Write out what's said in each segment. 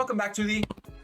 Welcome back to the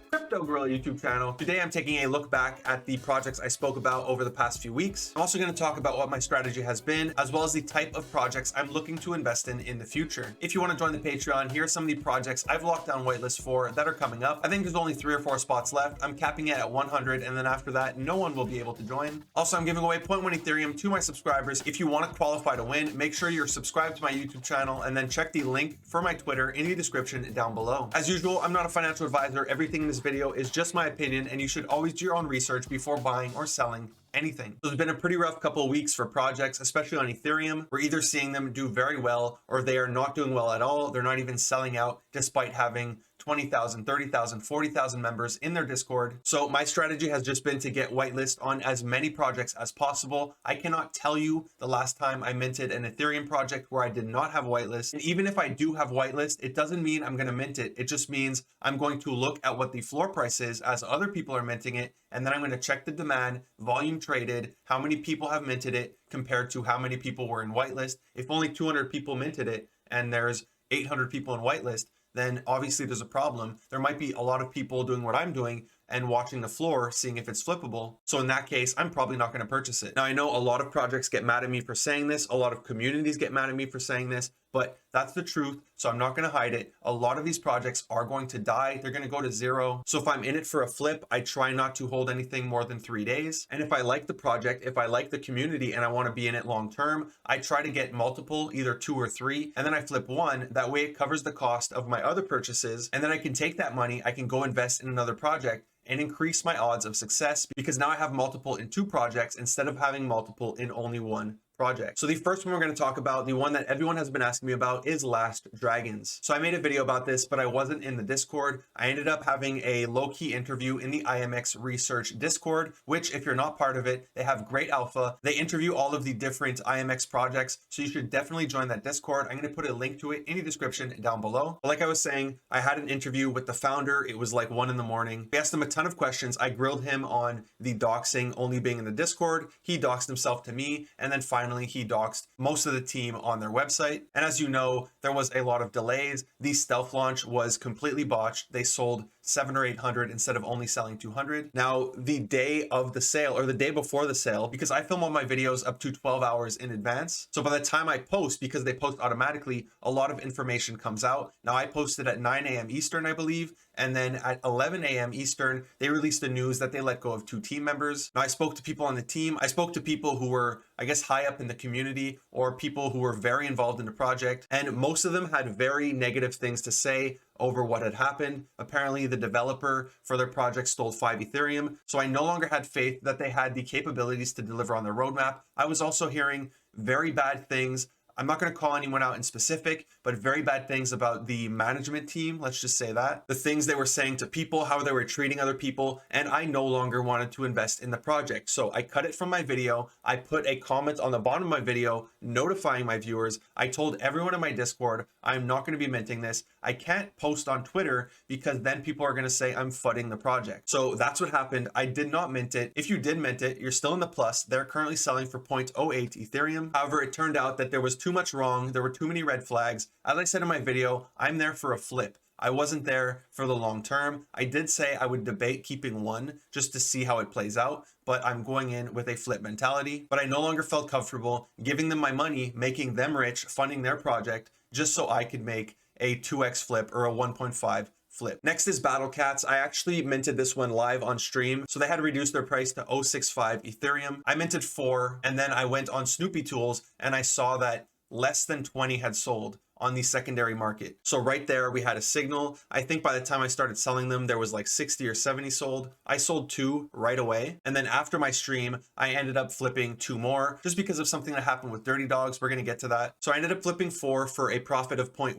Crypto Gorilla YouTube channel. Today I'm taking a look back at the projects I spoke about over the past few weeks. I'm also going to talk about what my strategy has been, as well as the type of projects I'm looking to invest in the future. If you want to join the Patreon, here are some of the projects I've locked down whitelist for that are coming up. I think there's only 3 or 4 spots left. I'm capping it at 100, and then after that, no one will be able to join. Also, I'm giving away 0.1 Ethereum to my subscribers. If you want to qualify to win, make sure you're subscribed to my YouTube channel, and then check the link for my Twitter in the description down below. As usual, I'm not a financial advisor. Everything in this video is just my opinion, and you should always do your own research before buying or selling anything. So it's been a pretty rough couple of weeks for projects, especially on Ethereum. We're either seeing them do very well or they are not doing well at all. They're not even selling out despite having 20,000, 30,000, 40,000 members in their Discord. So my strategy has just been to get whitelist on as many projects as possible. I cannot tell you the last time I minted an Ethereum project where I did not have whitelist. And even if I do have whitelist, it doesn't mean I'm going to mint it. It just means I'm going to look at what the floor price is as other people are minting it. And then I'm going to check the demand, volume traded, how many people have minted it compared to how many people were in whitelist. If only 200 people minted it and there's 800 people in whitelist, then obviously there's a problem. There might be a lot of people doing what I'm doing and watching the floor, seeing if it's flippable. So in that case, I'm probably not going to purchase it. Now, I know a lot of projects get mad at me for saying this. A lot of communities get mad at me for saying this, but that's the truth. So I'm not going to hide it. A lot of these projects are going to die. They're going to go to zero. So if I'm in it for a flip, I try not to hold anything more than 3 days. And if I like the project, if I like the community and I want to be in it long term, I try to get multiple, either 2 or 3, and then I flip one. That way it covers the cost of my other purchases. And then I can take that money, I can go invest in another project and increase my odds of success, because now I have multiple in 2 projects instead of having multiple in only 1 project. So the first one we're going to talk about, the one that everyone has been asking me about, is Last Dragons. So I made a video about this, but I wasn't in the Discord. I ended up having a low-key interview in the IMX Research Discord, which, if you're not part of it, they have great alpha. They interview all of the different IMX projects, so you should definitely join that Discord. I'm going to put a link to it in the description down below. But like I was saying, I had an interview with the founder. It was like 1 in the morning. We asked him a ton of questions. I grilled him on the doxing only being in the Discord. He doxed himself to me, and then finally he doxed most of the team on their website. And as you know, there was a lot of delays. The stealth launch was completely botched. They sold 700 or 800 instead of only selling 200. Now, the day of the sale, or the day before the sale, because I film all my videos up to 12 hours in advance. So by the time I post, because they post automatically, a lot of information comes out. Now, I posted at 9 a.m. Eastern, I believe. And then at 11 a.m. Eastern, they released the news that they let go of 2 team members. Now, I spoke to people on the team. I spoke to people who were, I guess, high up in the community, or people who were very involved in the project. And most of them had very negative things to say over what had happened. Apparently, the developer for their project stole 5 Ethereum. So I no longer had faith that they had the capabilities to deliver on their roadmap. I was also hearing very bad things. I'm not going to call anyone out in specific, but very bad things about the management team. Let's just say that. The things they were saying to people, how they were treating other people, and I no longer wanted to invest in the project. So I cut it from my video. I put a comment on the bottom of my video notifying my viewers. I told everyone in my Discord, I'm not going to be minting this. I can't post on Twitter because then people are going to say I'm fudding the project. So that's what happened. I did not mint it. If you did mint it, you're still in the plus. They're currently selling for 0.08 Ethereum. However, it turned out that there was too much wrong. There were too many red flags. As I said in my video, I'm there for a flip. I wasn't there for the long term. I did say I would debate keeping 1 just to see how it plays out, but I'm going in with a flip mentality. But I no longer felt comfortable giving them my money, making them rich, funding their project, just so I could make a 2x flip or a 1.5 flip. Next is Battle Cats. I actually minted this one live on stream. So they had reduced their price to 0.65 Ethereum. I minted 4, and then I went on Snoopy Tools and I saw that less than 20 had sold on the secondary market. So right there, we had a signal. I think by the time I started selling them, there was like 60 or 70 sold. I sold 2 right away. And then after my stream, I ended up flipping 2 more just because of something that happened with Dirty Dogs. We're going to get to that. So I ended up flipping 4 for a profit of 0.12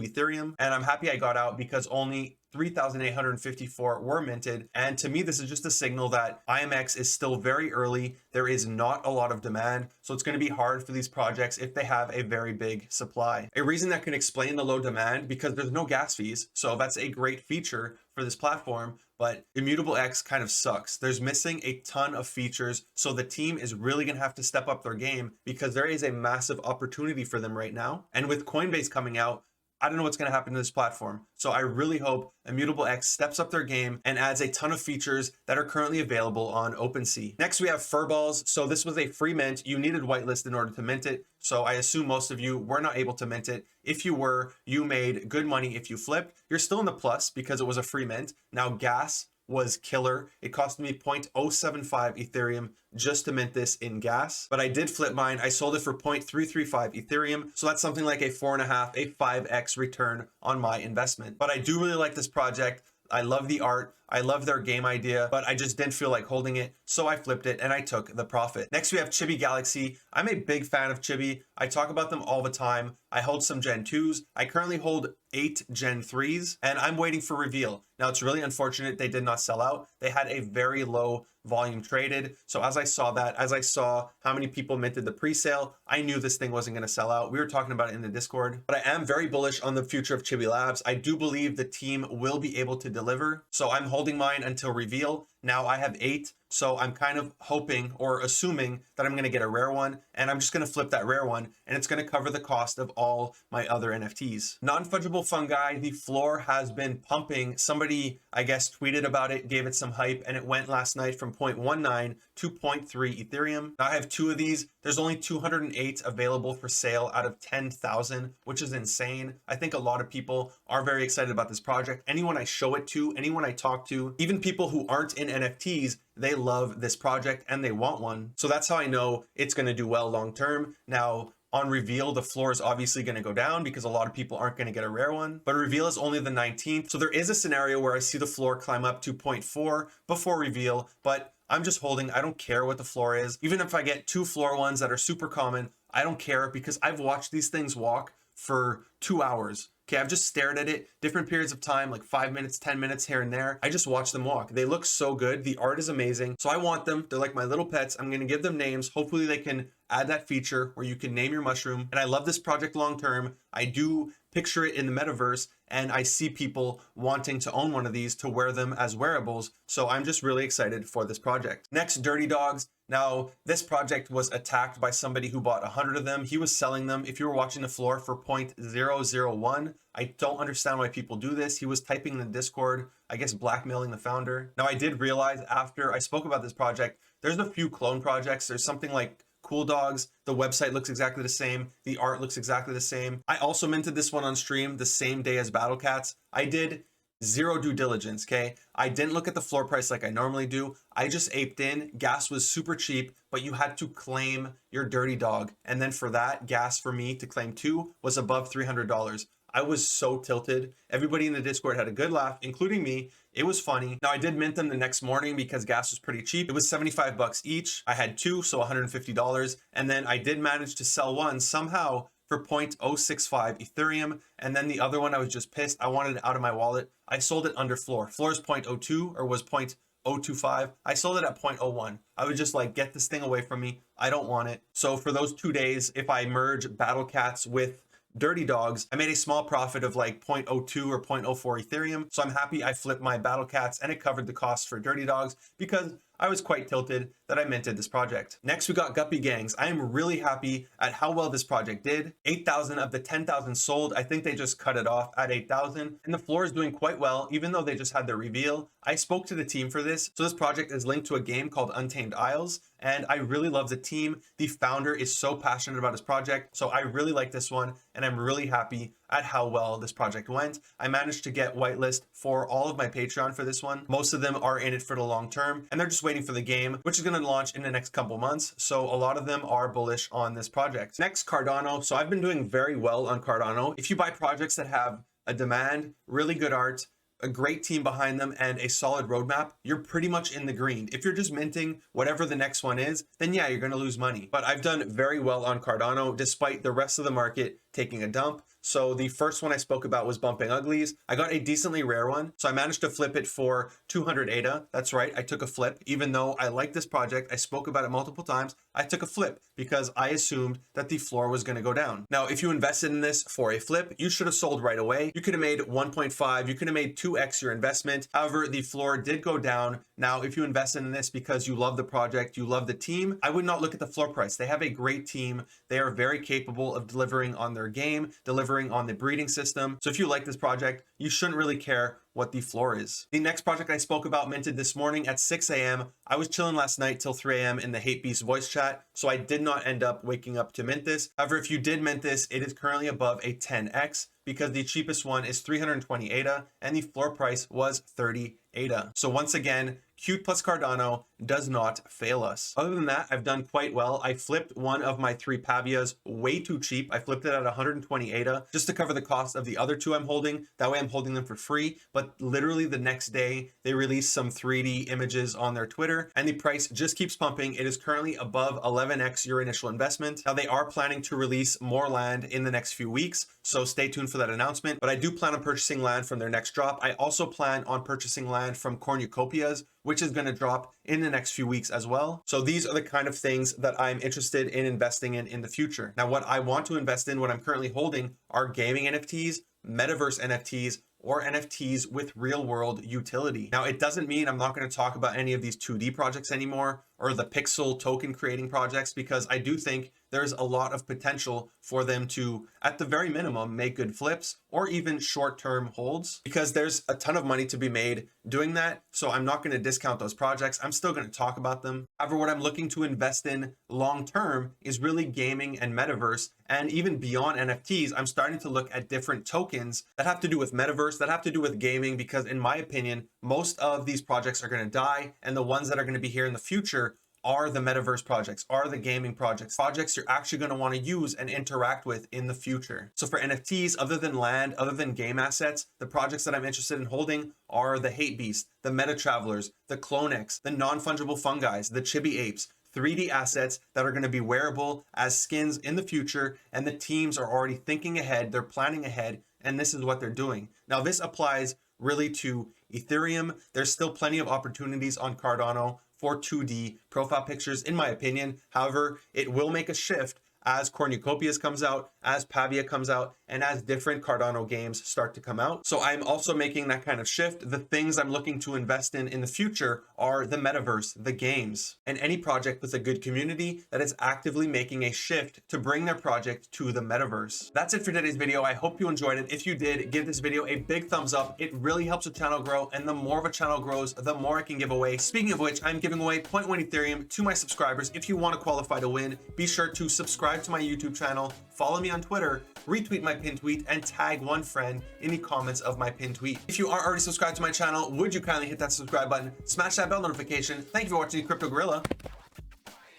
Ethereum. And I'm happy I got out because only 3,854 were minted. And to me, this is just a signal that IMX is still very early. There is not a lot of demand. So it's going to be hard for these projects if they have a very big supply. A reason that can explain the low demand, because there's no gas fees. So that's a great feature for this platform. But Immutable X kind of sucks. There's missing a ton of features. So the team is really going to have to step up their game because there is a massive opportunity for them right now. And with Coinbase coming out, I don't know what's going to happen to this platform. So I really hope Immutable X steps up their game and adds a ton of features that are currently available on OpenSea. Next, we have Furballs. So this was a free mint. You needed whitelist in order to mint it. So I assume most of you were not able to mint it. If you were, you made good money if you flipped. You're still in the plus because it was a free mint. Now gas was killer. It cost me 0.075 Ethereum just to mint this in gas, but I did flip mine. I sold it for 0.335 Ethereum. So that's something like a 4.5, a 5x return on my investment. But I do really like this project. I love the art. I love their game idea, but I just didn't feel like holding it. So I flipped it and I took the profit. Next, we have Chibi Galaxy. I'm a big fan of Chibi. I talk about them all the time. I hold some Gen 2s. I currently hold 8 Gen 3s and I'm waiting for reveal. Now it's really unfortunate they did not sell out. They had a very low volume traded. So as I saw that, as I saw how many people minted the pre-sale, I knew this thing wasn't going to sell out. We were talking about it in the Discord, but I am very bullish on the future of Chibi Labs. I do believe the team will be able to deliver. So I'm holding mine until reveal. Now I have 8, so I'm kind of hoping or assuming that I'm going to get a rare one, and I'm just going to flip that rare one, and it's going to cover the cost of all my other NFTs. Non-fungible fungi, the floor has been pumping. Somebody, I guess, tweeted about it, gave it some hype, and it went last night from 0.19 to 0.3 Ethereum. Now I have 2 of these. There's only 208 available for sale out of 10,000, which is insane. I think a lot of people are very excited about this project. Anyone I show it to, anyone I talk to, even people who aren't in NFTs, they love this project and they want one. So that's how I know it's going to do well long term. Now, on reveal, the floor is obviously going to go down because a lot of people aren't going to get a rare one, but reveal is only the 19th. So there is a scenario where I see the floor climb up to 0.4 before reveal, but I'm just holding. I don't care what the floor is. Even if I get 2 floor ones that are super common, I don't care because I've watched these things walk for 2 hours. Okay, I've just stared at it different periods of time, like 5 minutes, 10 minutes here and there. I just watch them walk. They look so good. The art is amazing. So I want them. They're like my little pets. I'm going to give them names. Hopefully they can add that feature where you can name your mushroom. And I love this project long term. I do picture it in the metaverse and I see people wanting to own one of these to wear them as wearables. So I'm just really excited for this project. Next, Dirty Dogs. Now, this project was attacked by somebody who bought 100 of them. He was selling them, if you were watching the floor, for 0.001. I don't understand why people do this. He was typing in the Discord, I guess blackmailing the founder. Now, I did realize after I spoke about this project, there's a few clone projects. There's something like Cool Dogs. The website looks exactly the same. The art looks exactly the same. I also minted this one on stream the same day as Battle Cats. I did zero due diligence, okay? I didn't look at the floor price like I normally do. I just aped in. Gas was super cheap, but you had to claim your Dirty Dog. And then for that, gas for me to claim 2 was above $300. I was so tilted. Everybody in the Discord had a good laugh, including me. It was funny. Now I did mint them the next morning because gas was pretty cheap. It was 75 bucks each. I had 2, so $150. And then I did manage to sell one somehow for 0.065 Ethereum. And then the other one, I was just pissed. I wanted it out of my wallet. I sold it under floor. Floor is 0.02 or was 0.025. I sold it at 0.01. I was just like, get this thing away from me. I don't want it. So for those 2 days, if I merge Battle Cats with Dirty Dogs, I made a small profit of like 0.02 or 0.04 Ethereum. So I'm happy I flipped my Battle Cats and it covered the cost for Dirty Dogs because I was quite tilted that I minted this project. Next, we got Guppy Gangs. I am really happy at how well this project did. 8,000 of the 10,000 sold. I think they just cut it off at 8,000. And the floor is doing quite well, even though they just had their reveal. I spoke to the team for this. So this project is linked to a game called Untamed Isles. And I really love the team. The founder is so passionate about his project. So I really like this one. And I'm really happy at how well this project went. I managed to get whitelist for all of my Patreon for this one. Most of them are in it for the long term and they're just waiting for the game, which is going to launch in the next couple months. So a lot of them are bullish on this project. Next, Cardano. So I've been doing very well on Cardano. If you buy projects that have a demand, really good art, a great team behind them, and a solid roadmap, you're pretty much in the green. If you're just minting whatever the next one is, then yeah, you're going to lose money. But I've done very well on Cardano despite the rest of the market taking a dump. So the first one I spoke about was Bumping Uglies. I got a decently rare one. So I managed to flip it for 200 ADA. That's right. I took a flip. Even though I like this project, I spoke about it multiple times. I took a flip because I assumed that the floor was going to go down. Now, if you invested in this for a flip, you should have sold right away. You could have made 1.5. You could have made 2x your investment. However, the floor did go down. Now, if you invested in this because you love the project, you love the team, I would not look at the floor price. They have a great team. They are very capable of delivering on their game, delivering delivering on the breeding system. So if you like this project, you shouldn't really care what the floor is. The next project I spoke about minted this morning at 6 a.m. I was chilling last night till 3 a.m. in the Hate Beast voice chat, so I did not end up waking up to mint this. However, if you did mint this, it is currently above a 10x because the cheapest one is 320 ADA and the floor price was 30 ADA. So once again, Qt plus Cardano does not fail us. Other than that, I've done quite well. I flipped one of my 3 Pavias way too cheap. I flipped it at 120 ADA just to cover the cost of the other 2 I'm holding. That way I'm holding them for free. But literally the next day, they released some 3D images on their Twitter and the price just keeps pumping. It is currently above 11x your initial investment. Now they are planning to release more land in the next few weeks, so stay tuned for that announcement. But I do plan on purchasing land from their next drop. I also plan on purchasing land from Cornucopias, which is going to drop in the next few weeks as well. So these are the kind of things that I'm interested in investing in the future. Now, what I want to invest in, what I'm currently holding, are gaming NFTs, metaverse NFTs, or NFTs with real world utility. Now, it doesn't mean I'm not going to talk about any of these 2D projects anymore or the pixel token creating projects, because I do think there's a lot of potential for them to, at the very minimum, make good flips or even short-term holds, because there's a ton of money to be made doing that. So I'm not going to discount those projects. I'm still going to talk about them. However, what I'm looking to invest in long-term is really gaming and metaverse. And even beyond NFTs, I'm starting to look at different tokens that have to do with metaverse, that have to do with gaming, because in my opinion, most of these projects are going to die. And the ones that are going to be here in the future are the metaverse projects, are the gaming projects you're actually going to want to use and interact with in the future. So for NFTs, other than land, other than game assets, the projects that I'm interested in holding are the Hate Beast, the Meta Travelers, the Clonex, the Non-fungible Fungi, the Chibi apes, 3D assets that are going to be wearable as skins in the future. And the teams are already thinking ahead, they're planning ahead, and this is what they're doing. Now, this applies really to Ethereum. There's still plenty of opportunities on Cardano for 2D profile pictures, in my opinion. However, it will make a shift as Cornucopias comes out, as Pavia comes out, and as different Cardano games start to come out. So I'm also making that kind of shift. The things I'm looking to invest in the future are the metaverse, the games, and any project with a good community that is actively making a shift to bring their project to the metaverse. That's it for today's video. I hope you enjoyed it. If you did, give this video a big thumbs up. It really helps the channel grow, and the more of a channel grows, the more I can give away. Speaking of which, I'm giving away 0.1 Ethereum to my subscribers. If you want to qualify to win, be sure to subscribe to my YouTube channel, follow me on Twitter, retweet my pinned tweet, and tag one friend in the comments of my pinned tweet. If you are already subscribed to my channel, would you kindly hit that subscribe button, smash that bell notification. Thank you for watching Crypto Gorilla.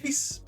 Peace.